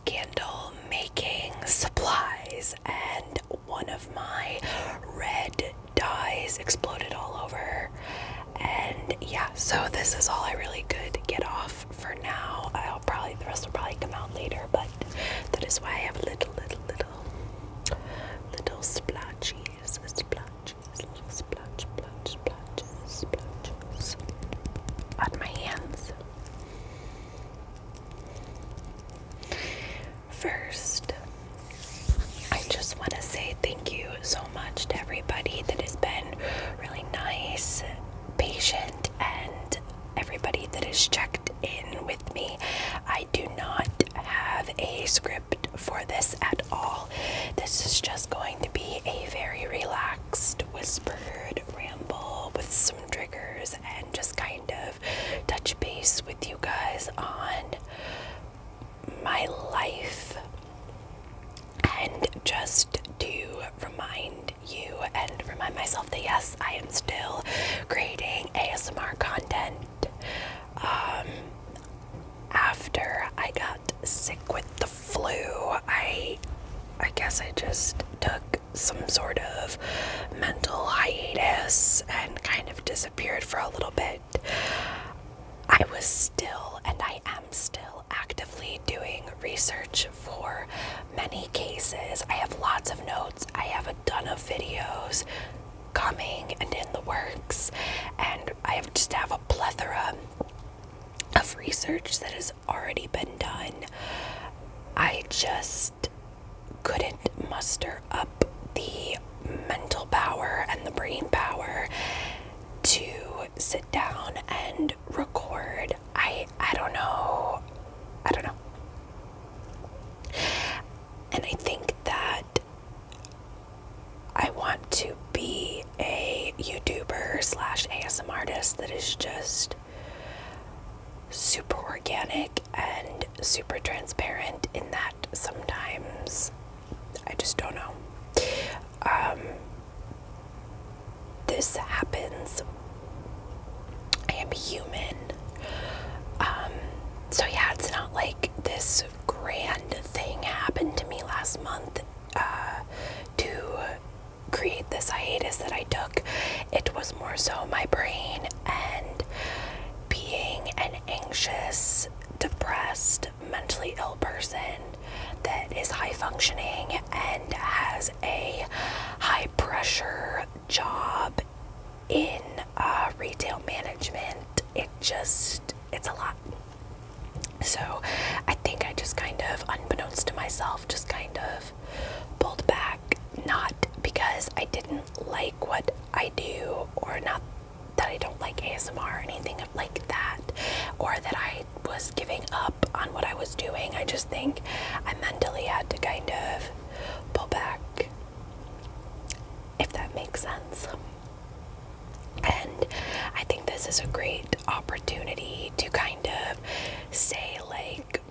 candle making supplies, and one of my red dyes exploded all over. And yeah, so this is all I really could get off for now. The rest will probably come out later, but that is why I have little splotches, little splotches on my hands. First, I just want to say thank you so much to everybody that has been really nice, patient, and everybody that has checked in with me. I do not have a script for this at all. This is just going to be a very relaxed, whispered ramble with some triggers and just kind of touch base with you guys on my life, and just to remind you and remind myself that yes, I am still creating ASMR content. After I got sick with the flu, I guess I just took some sort of mental hiatus and kind of disappeared for a little bit. I was still, and I am still, actively doing research for many cases. I have lots of notes. I have a ton of videos coming and in the works, and I just have a plethora of research that has already been done. I just couldn't muster up the mental power and the brain power to sit down and record. I don't know. And I think that I want to be a YouTuber / ASMR artist that is just super organic and super transparent, in that sometimes I just don't know. This happens. I am human. So yeah, it's not like this grand thing happened to me last month to create this hiatus that I took. It was more so my brain, and being an anxious, depressed, mentally ill person that is high functioning and has a high pressure job in retail management. It's a lot. So I think I just kind of, unbeknownst to myself, just kind of pulled back, not because I didn't like what I do, or not that I don't like ASMR or anything like that, or that I was giving up on what I was doing. I just think I mentally had to kind of pull back, if that makes sense. And I think this is a great opportunity to kind of say, like,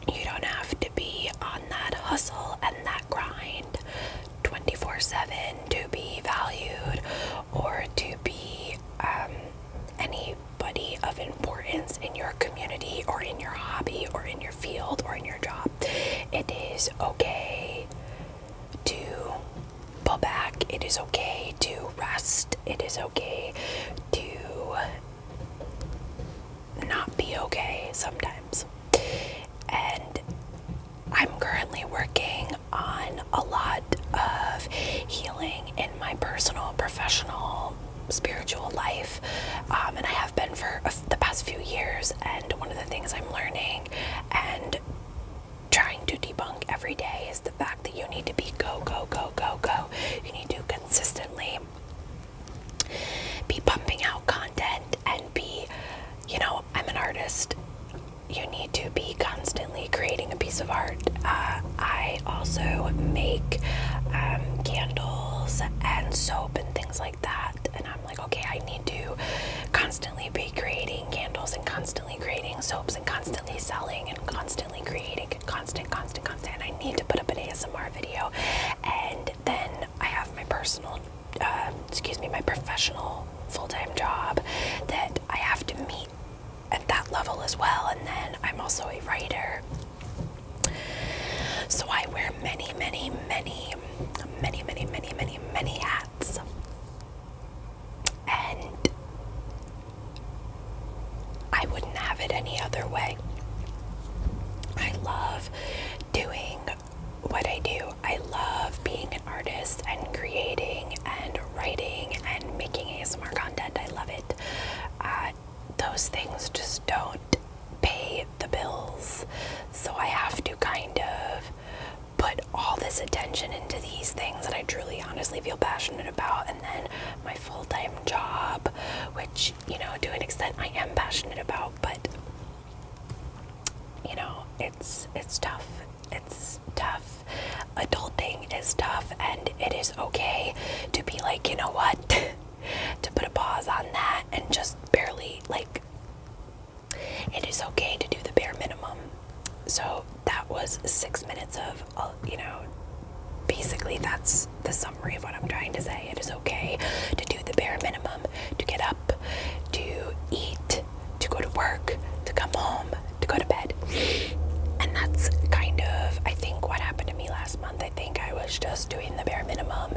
you don't have to be on that hustle and that grind 24/7 to be valued or to be anybody of importance in your community or in your hobby or in your field or in your job. It is okay to pull back. It is okay to rest. It is okay to not be okay sometimes. And I'm currently working on a lot of healing in my personal, professional, spiritual life, and I have been for the past few years. And one of the things I'm learning and trying to debunk every day is the fact that you need to be go. You need to consistently be pumping out content and be, I'm an artist. You need to be constantly creating a piece of art. I also make candles and soap and things like that. And I'm like, okay, I need to constantly be creating candles and constantly creating soaps and constantly selling and constantly creating constant. And I need to put up an ASMR video. And then I have my my professional full-time job that I have to meet at that level as well. And then I'm also a writer. love doing what I do. I love being an artist and creating and writing and making ASMR content. I love it. Those things just don't pay the bills. So I have to kind of put all this attention into these things that I truly, honestly feel passionate about. And then my full-time job, which, you know, to an extent I am passionate about, but, you know, it's tough. It's tough. Adulting is tough, and it is okay to be like, you know what, to put a pause on that and just barely, like, it is okay to do the bare minimum. So that was 6 minutes of, you know, basically that's the summary of what I'm trying to say. It is okay to do the bare minimum, to get up, to eat, to go to work, to come home, to go to bed. And that's kind of, I think, what happened to me last month. I think I was just doing the bare minimum,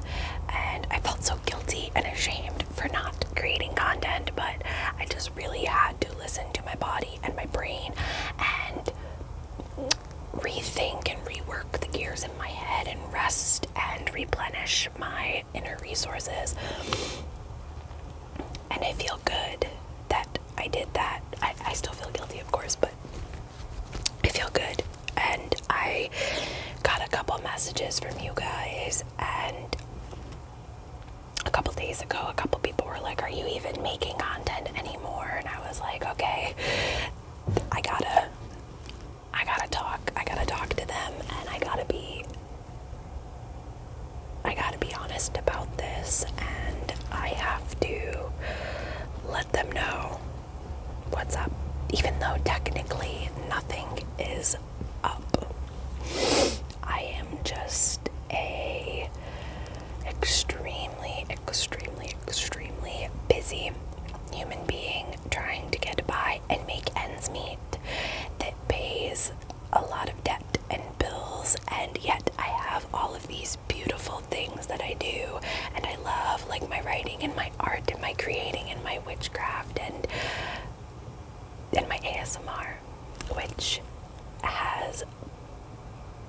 and I felt so guilty and ashamed for not creating content, but I just really had to listen to my body and my brain and rethink and rework the gears in my head and rest and replenish my inner resources. And I feel good that I did that. I still feel guilty, of course, but I feel good. And I got a couple messages from you guys, and a couple days ago, a couple people were like, are you even making content anymore? And I was like, okay, I gotta talk to them, and I gotta be honest about this, and I have to let them know what's up, even though technically nothing is up. I am just a extremely busy human being trying to get by and make ends meet that pays a lot of debt and bills, and yet I have all of these beautiful things that I do, and I love, like, my writing and my art and my creating and my witchcraft and my ASMR, which has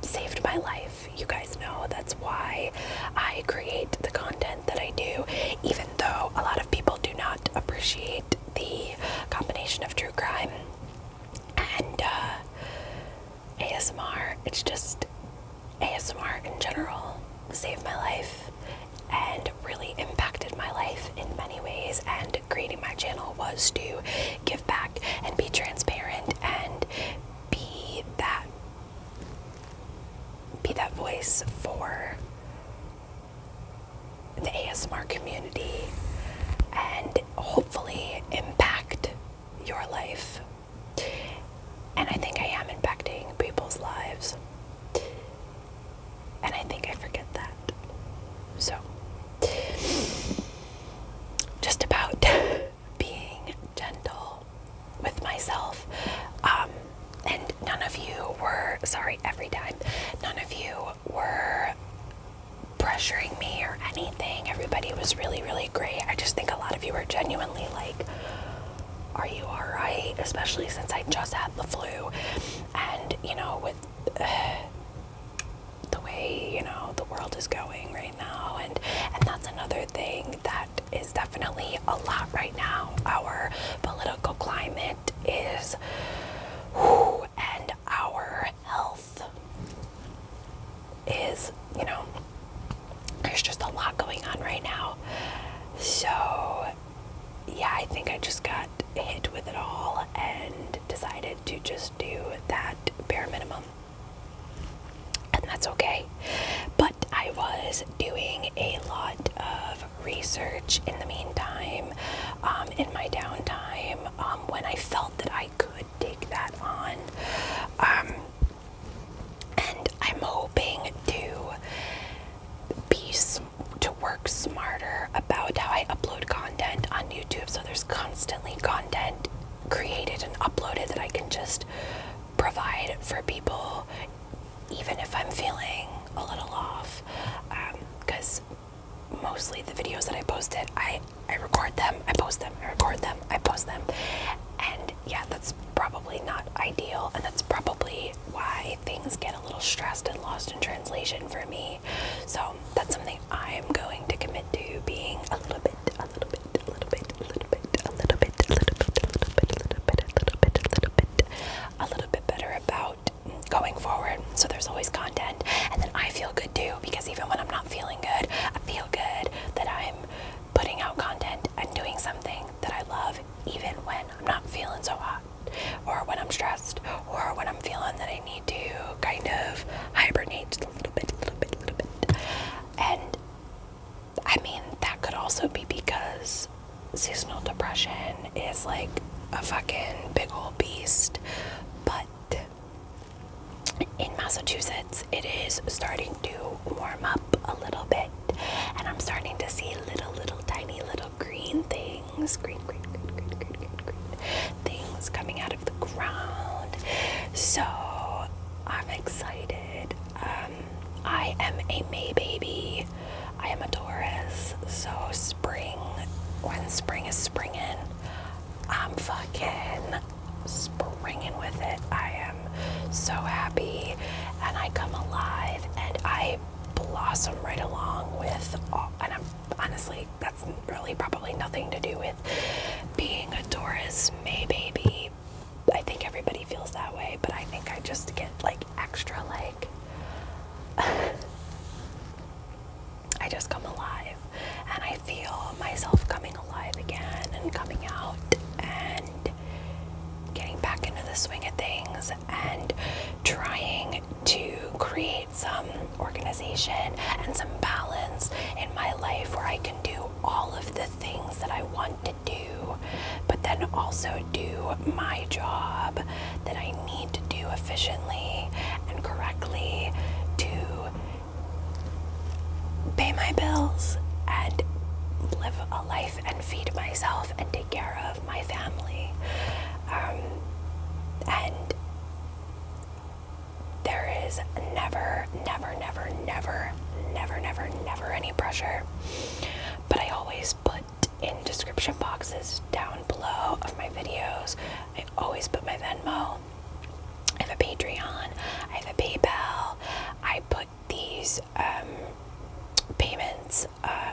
saved my life. You guys know that's why I create the content that I do, even though a lot of people do not appreciate the combination of true crime and ASMR. It's just ASMR in general saved my life and really impacted my life in many ways, and creating my channel was to give back and be transparent and be that voice for the ASMR community and hopefully impact your life. And I think I am impacting people's lives, and I think I forget that. So, just about being gentle with myself. And none of you were, sorry, every time, none of you were pressuring me or anything. Everybody was really, really great. I just think a lot of you were genuinely like, are you all right? Especially since I just had the flu. And, you know, with the way, you know, the world is going right now. And that's another thing that is definitely a lot right now. Our political climate is, and our health is, you know, there's just a lot going on right now. So, yeah, I think I just got hit with it all and decided to just do that bare minimum. And that's okay. But I was doing a lot of research in the meantime, in my downtime, when I felt that I could take that on. And I'm hoping to work smarter about how I upload content on YouTube, so there's constantly content created and uploaded that I can just provide for people, even if I'm feeling a little off, because mostly the videos that I posted, I record them, I post them, I record them, I post them, and yeah, that's probably not ideal, and that's probably why things get a little stressed and lost in translation for me. So that's something I am going to commit to, being a little bit better about going forward. So there's always content, and then I feel good too, because even when I'm not feeling good, I feel good that I'm putting out content and doing something that I love, even when I'm not feeling so hot, or when I'm stressed, or when I'm feeling that I need to kind of hibernate just a little bit. And I mean, that could also be because seasonal depression is like a fucking big old beast. But in Massachusetts, it is starting to warm up a little bit, and I'm starting to see little tiny little green things, green things coming out of the ground. So I'm excited. I am a May baby. I am a Taurus, so when spring is springing, I'm fucking springing with it. I am so happy, and I come alive, and I blossom right along with all, and I'm honestly, that's really probably nothing to do with being a Taurus May baby. I think everybody feels that way, but I think I just get like extra like I just come alive, and I feel myself coming alive again and coming out and getting back into the swing of things and trying to create some organization and some balance in my life where I can do all of the things that I want to do, but then also do my job that I need to do efficiently and correctly to pay my bills and live a life and feed myself and take care of my family. And there is never any pressure. But I always put in description boxes down below of my videos, I always put my Venmo. I have a Patreon, I have a PayPal. I put these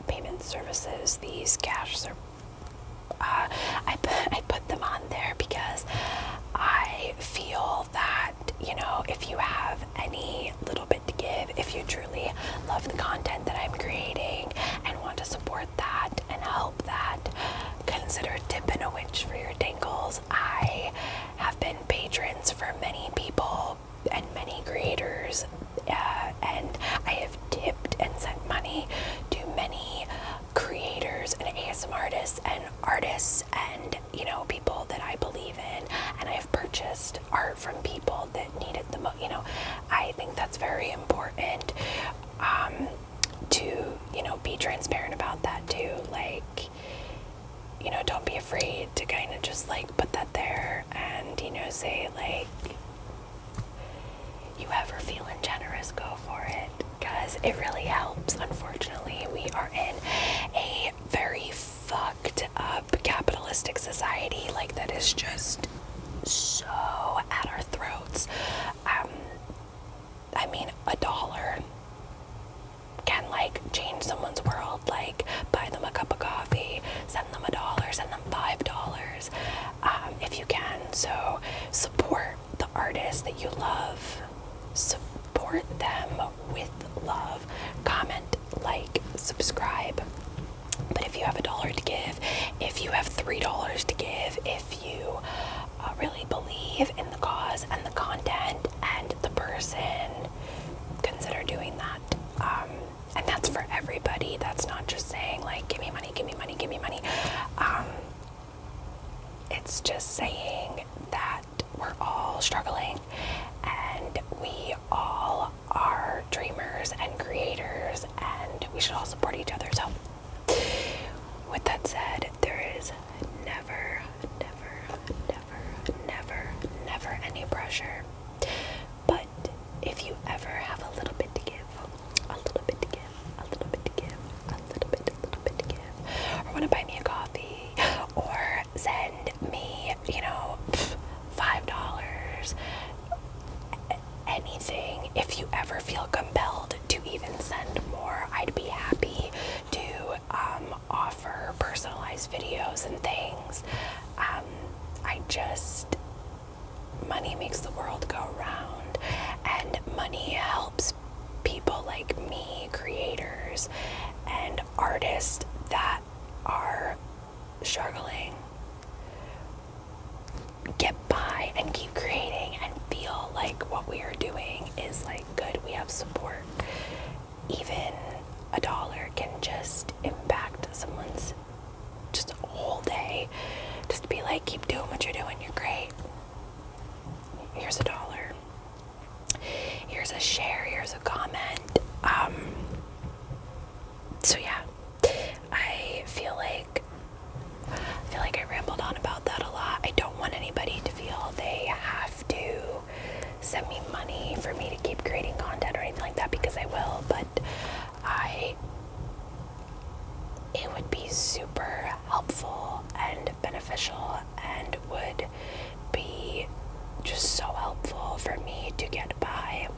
payment services, these cash I put them on there because I feel that, you know, if you have any little bit to give, if you truly love the content that I'm creating and want to support that and help that, consider tipping a witch for your tingles. I have been patrons for many people and many creators, and I have tipped and sent money to many creators and artists and, you know, people that I believe in, and I've purchased art from people that need it the most. You know, I think that's very important to, you know, be transparent about that too. Like, you know, don't be afraid to kind of just like put that there and, you know, say like, you ever feeling generous, go for it, because it really helps. Unfortunately, we are in a very fucked up capitalistic society, like, that is just so at our throats. I mean, $1 can like change someone's world. Like, buy them a cup of coffee, send them $1, send them $5, if you can. So support the artists that you love, support them with love, comment, like, subscribe. But if you have $1 to give, if you have $3 to give, if you really believe in the cause and the content and the person, consider doing that. And that's for everybody. That's not just saying like, give me money, give me money, give me money. It's just saying that we're all struggling and we all are dreamers and creators, and we should all support each other. So with that said, there is never anything, if you ever feel compelled to even send more, I'd be happy to offer personalized videos and things. Money makes the world go round, and money helps people like me, creators and artists that are struggling, get by and keep creating and feel like what we are doing is like good. We have support. Even $1 can just impact someone's just a whole day. Just be like, keep doing what you're doing, you're great. Here's $1. Here's a share, here's a comment. So yeah, I feel like I rambled on about that a lot. I don't want anybody to feel they have to send me money for me to keep creating content or anything like that, because I will, but it would be super helpful and beneficial and would be just so helpful for me to get by.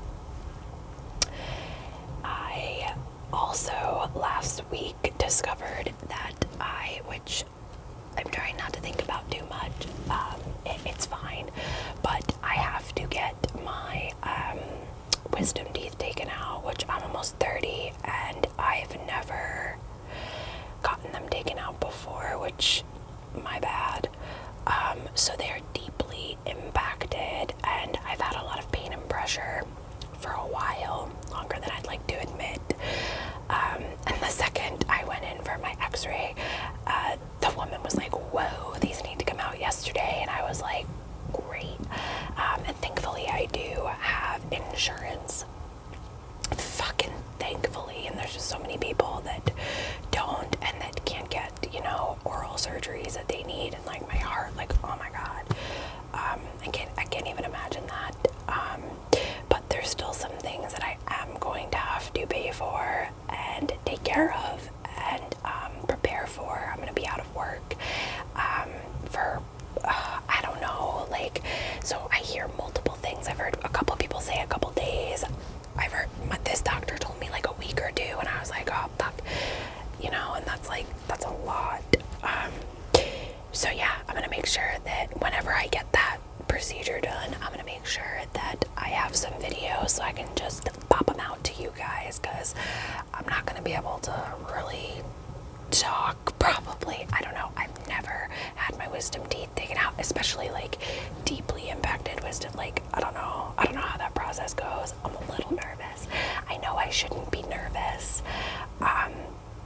I also last week discovered that which I'm trying not to think about too much, it's fine, but I have to get my wisdom teeth taken out, which I'm almost 30 and I've never gotten them taken out before, which my bad. So they're deeply impacted and I've had a lot of pain and pressure for a while, longer than I'd like to admit. And the second I went in for my x-ray, the woman was like, whoa, these need to come out yesterday. And I was like, great. And thankfully I do have insurance. Fucking thankfully. And there's just so many people that don't and that can't get, oral surgeries that they need. And like my heart, like, oh my God. I can't even imagine that. But there's still some things that I am going to have to pay for and take care of and prepare for. I'm going to be out of work for, I don't know, so I hear multiple things. I've heard a couple people say a couple days. I've heard this doctor told me like a week or two, and I was like, oh, fuck, and that's a lot. So yeah, I'm going to make sure that whenever I get that procedure done, I'm going to make sure that I have some videos so I can just pop them out to you guys, because I'm not going to be able to really talk, probably. I don't know. I've never had my wisdom teeth taken out, especially like deeply impacted wisdom. Like, I don't know how that process goes. I'm a little nervous. I know I shouldn't be nervous.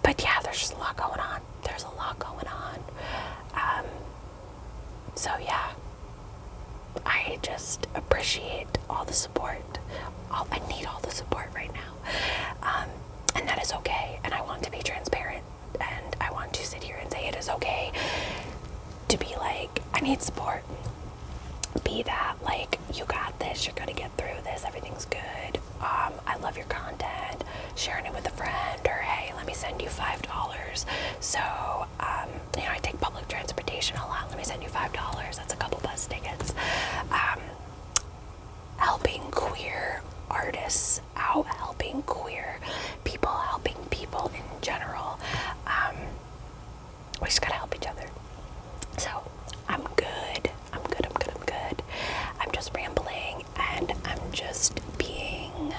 But yeah, there's just a lot going on. There's a lot going on. So yeah, I just appreciate all the support. I need all the support right now. And that is okay. And I want to be transparent. And I want to sit here and say it is okay to be like, I need support. Be that, like, you got this, you're gonna get through this, everything's good. I love your content, sharing it with a friend, or hey, let me send you $5. So, I take public transportation a lot, let me send you $5. That's a couple bus tickets. Helping queer artists out, helping queer people, helping people in general. We just gotta help each other. So I'm good. I'm just rambling and I'm just being,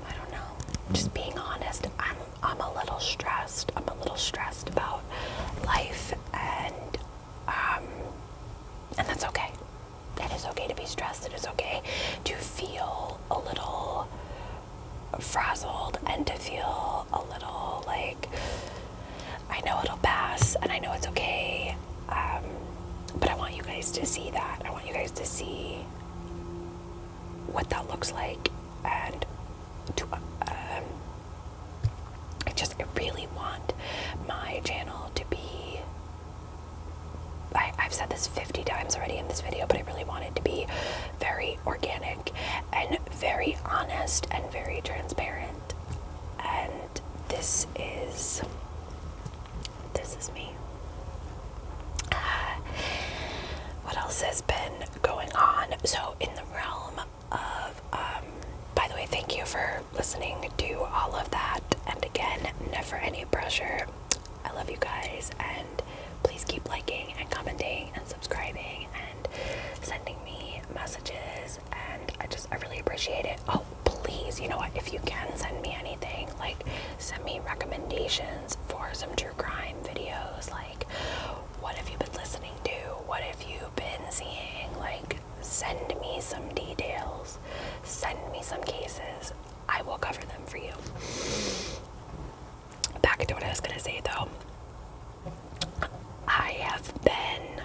I don't know, just being honest. I'm a little stressed. I'm a little stressed about life, and that's okay. It is okay to be stressed. It is okay to feel a little frazzled and to feel a little like, I know it'll pass and I know it's okay. But I want you guys to see that. I want you guys to see what that looks like, and to I really want my channel to be, I've said this 50 times already in this video, but I really want it to be very organic and very honest and very transparent. And this is me. What else has been going on? So in the realm of listening to all of that. And again, never any pressure. I love you guys, and please keep liking and commenting and subscribing and sending me messages, and I really appreciate it. Oh, please, you know what, if you can send me anything, like send me recommendations for some true crime videos, like what have you been listening to, what have you been seeing, like send me some details, send me some cases. I will cover them for you. Back to what I was gonna say though. I have been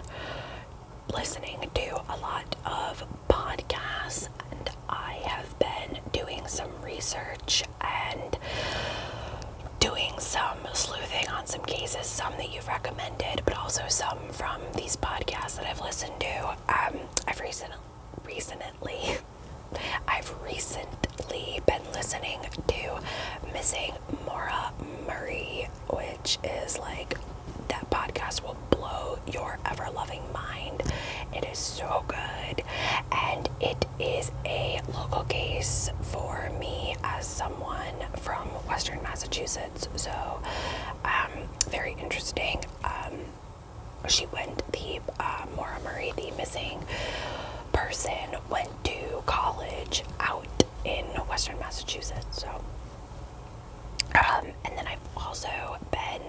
listening to a lot of podcasts, and I have been doing some research and doing some sleuthing on some cases, some that you've recommended, but also some from these podcasts that I've listened to. I've recently been listening to Missing Maura Murray, which is like, that podcast will blow your ever-loving mind. It is so good, and it is a local case for me as someone from Western Massachusetts, so very interesting. Maura Murray, the missing person, went to college out in Western Massachusetts, so and then I've also been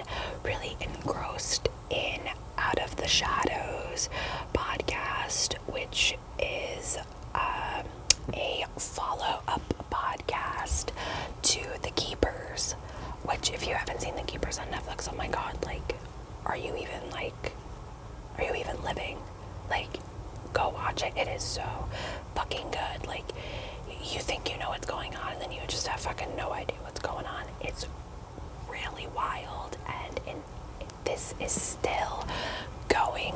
really engrossed in Out of the Shadows podcast, which is a follow-up podcast to The Keepers, which, if you haven't seen The Keepers on Netflix, oh my god, like, are you even living? Like, go watch it. It is so fucking good. Like, you think you know what's going on, and then you just have fucking no idea what's going on. It's really wild, and this is still going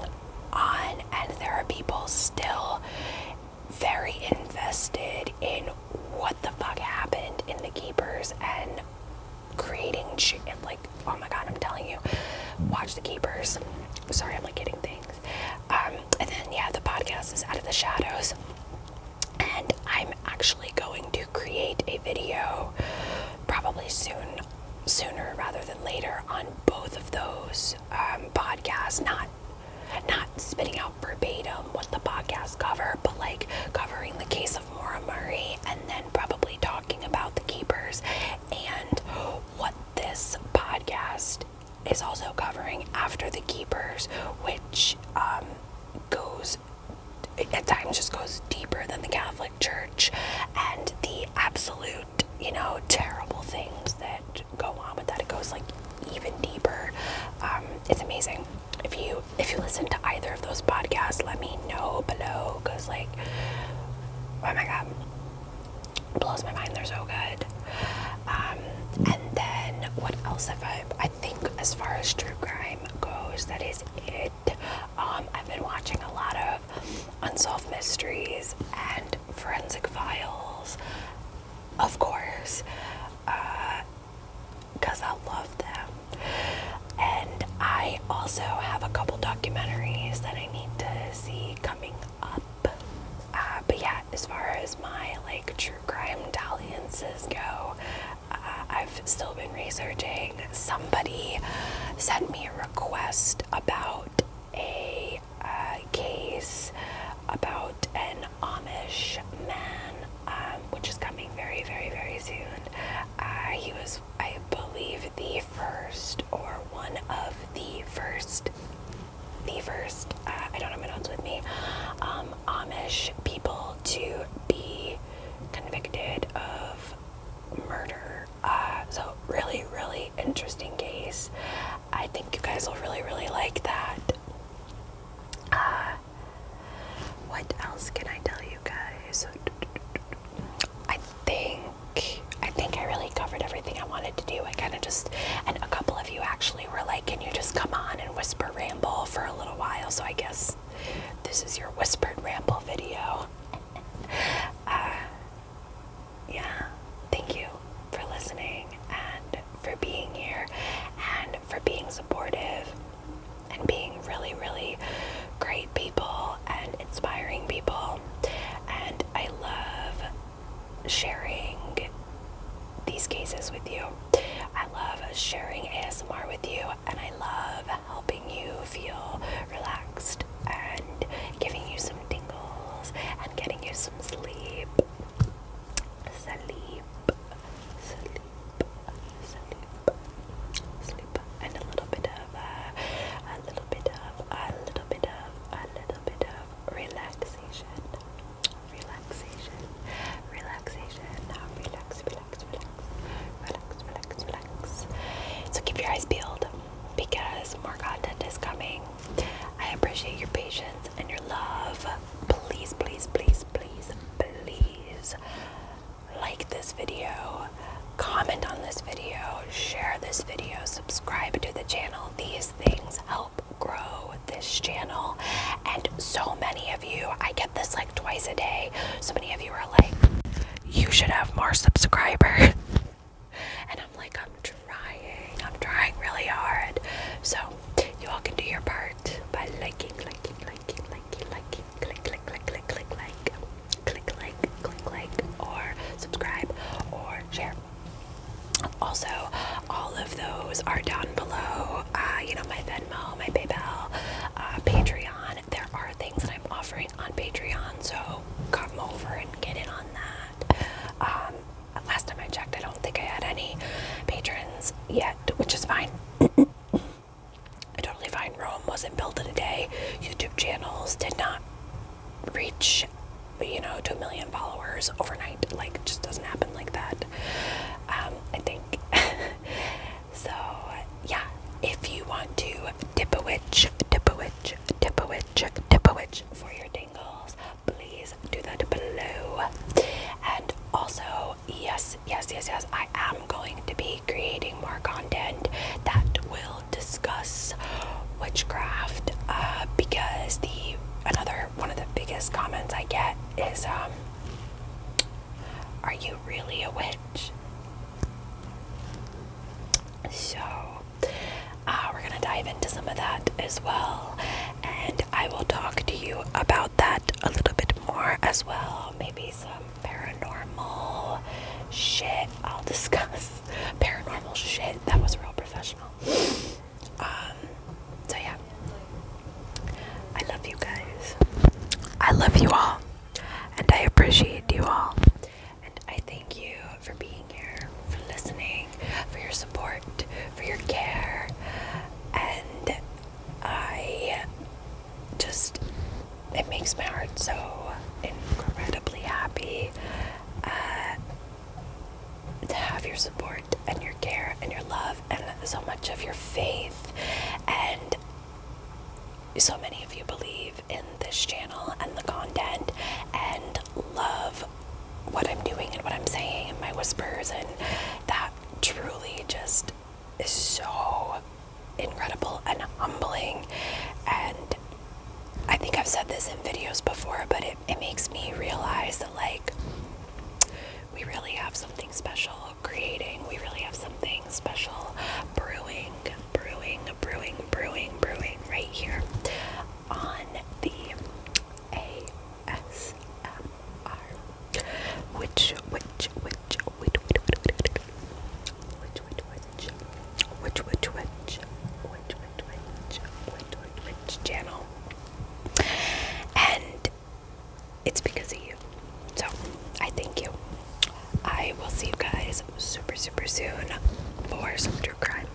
on, and there are people still very invested in what the fuck happened in The Keepers and creating shit. Like, oh my god, I'm telling you, watch The Keepers. Sorry, I'm like hitting things. And then, yeah, the podcast is Out of the Shadows, and I'm actually going to create a video probably sooner rather than later on both of those podcasts, not spitting out verbatim what the podcasts cover, but like covering the case of Maura Murray, and then probably talking about The Keepers and what this podcast is also covering after The Keepers, which goes, at times just goes deeper than the Catholic Church and the absolute, terrible things that go on with that. It goes like even deeper. It's amazing. If you listen to either of those podcasts, let me know below, because like, oh my god, it blows my mind. They're so good. And then what else have I think as far as true crime goes, that is it. I've been watching a lot of Unsolved Mysteries and Forensic Files, of course, because I love them. And I also have a couple documentaries that I need to see coming up. But yeah, as far as my like true crime dalliances go, I've still been researching. Somebody sent me a request about a case about an Amish man, which is coming very, very, very soon. He was, I believe, the first, or one of the first, I don't have my notes with me, Amish people to be convicted of murder. So really, really interesting case. I think you guys will really, really like that. What else can I tell you guys? I think I really covered everything I wanted to do. I kind of just, and a couple of you actually were like, can you just come on and whisper ramble for a little while? So I guess this is your whispered ramble video. Yeah, thank you for listening and for being here and for being supportive and being really, really great people and inspiring people. And I love sharing these cases with you. I love sharing ASMR with you, and I love helping you feel relaxed and giving you some tingles and getting you some sleep. Sleep, and a little bit of relaxation. Relax. So keep your eyes peeled because more content is coming. I appreciate your patience and your love. Please like this video, comment on this video, share this video, subscribe to the channel. These things help grow this channel. And so many of you, I get this like twice a day, so many of you are like, you should have more subscribers. And I'm like, I'm trying really hard. So you all can do your part by liking, click like, or subscribe or share. Also, all of those are down below. My Venmo, my PayPal, Patreon. There are things that I'm offering on Patreon, so come over and get in on that. Last time I checked, I don't think I had any patrons yet, which is fine. Totally fine. Rome wasn't built in a day. YouTube channels did not reach, to 1 million followers overnight. Like, it just doesn't happen like that. I think. So, yeah. If you want to dip a witch for your tingles, please do that below. And also, yes, I am going to be creating more content that will discuss witchcraft, because another one of the biggest comments I get is, are you really a witch? So, we're gonna dive into some of that as well, and I will talk to you about that a little bit more as well. Maybe some paranormal shit I'll discuss. Paranormal shit, that was real professional. So yeah, I love you guys. I love you all, and I appreciate you all, and I thank you for being here, for listening, for your support, for your care, and it makes my heart so incredibly happy to have your support and your care and your love and so much of your faith, and so many of you believe in this channel and the content and love what I'm doing and what I'm saying and my whispers, and that truly just is so incredible and humbling. And I think I've said this in videos before, but it makes me realize that, like, we really have something special creating. We really have something special brewing right here on the ASMR witch channel, and it's because of you. So I thank you. I will see you guys super soon for some true crime.